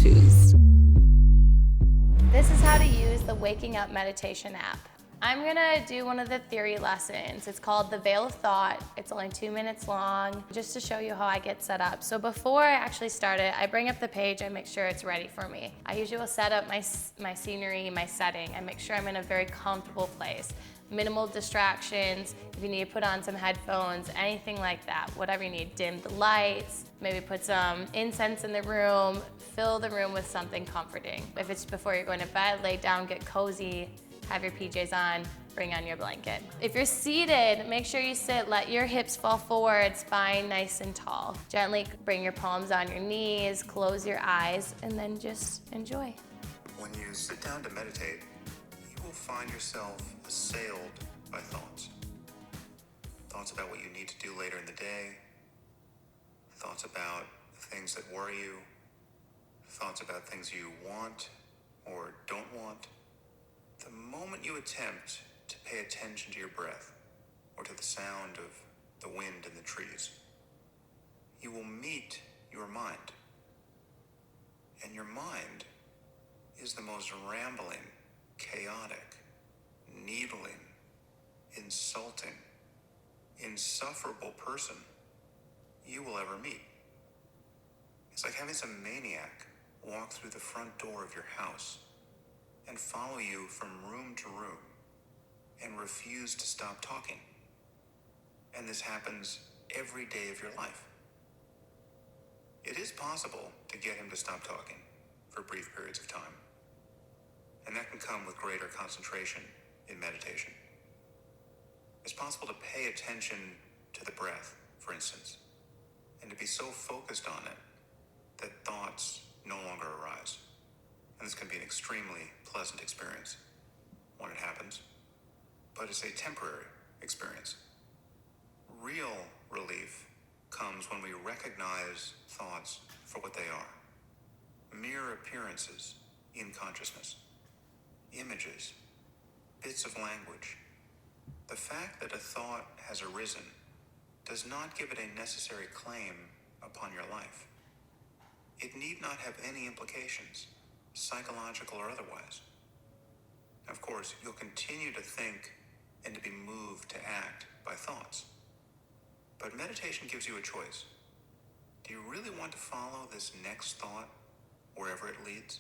how-tos. This is how to use the Waking Up meditation app. I'm gonna do one of the theory lessons. It's called The Veil of Thought. It's only 2 minutes long, just to show you how I get set up. So before I actually start it, I bring up the page, I make sure it's ready for me. I usually will set up my scenery, my setting, and make sure I'm in a very comfortable place. Minimal distractions, if you need to put on some headphones, anything like that, whatever you need. Dim the lights, maybe put some incense in the room, fill the room with something comforting. If it's before you're going to bed, lay down, get cozy, have your PJs on, bring on your blanket. If you're seated, make sure you sit, let your hips fall forward, spine nice and tall. Gently bring your palms on your knees, close your eyes, and then just enjoy. When you sit down to meditate, you will find yourself assailed by thoughts. Thoughts about what you need to do later in the day, thoughts about things that worry you, thoughts about things you want or don't want. The moment you attempt to pay attention to your breath or to the sound of the wind in the trees, you will meet your mind. And your mind is the most rambling, chaotic, needling, insulting, insufferable person you will ever meet. It's like having some maniac walk through the front door of your house and follow you from room to room and refuse to stop talking. And this happens every day of your life. It is possible to get him to stop talking for brief periods of time. And that can come with greater concentration in meditation. It's possible to pay attention to the breath, for instance, and to be so focused on it that thoughts no longer arise. And this can be an extremely pleasant experience when it happens, but it's a temporary experience. Real relief comes when we recognize thoughts for what they are. Mere appearances in consciousness. Images, bits of language. The fact that a thought has arisen does not give it a necessary claim upon your life. It need not have any implications, psychological or otherwise. Of course, you'll continue to think and to be moved to act by thoughts. But meditation gives you a choice. Do you really want to follow this next thought wherever it leads?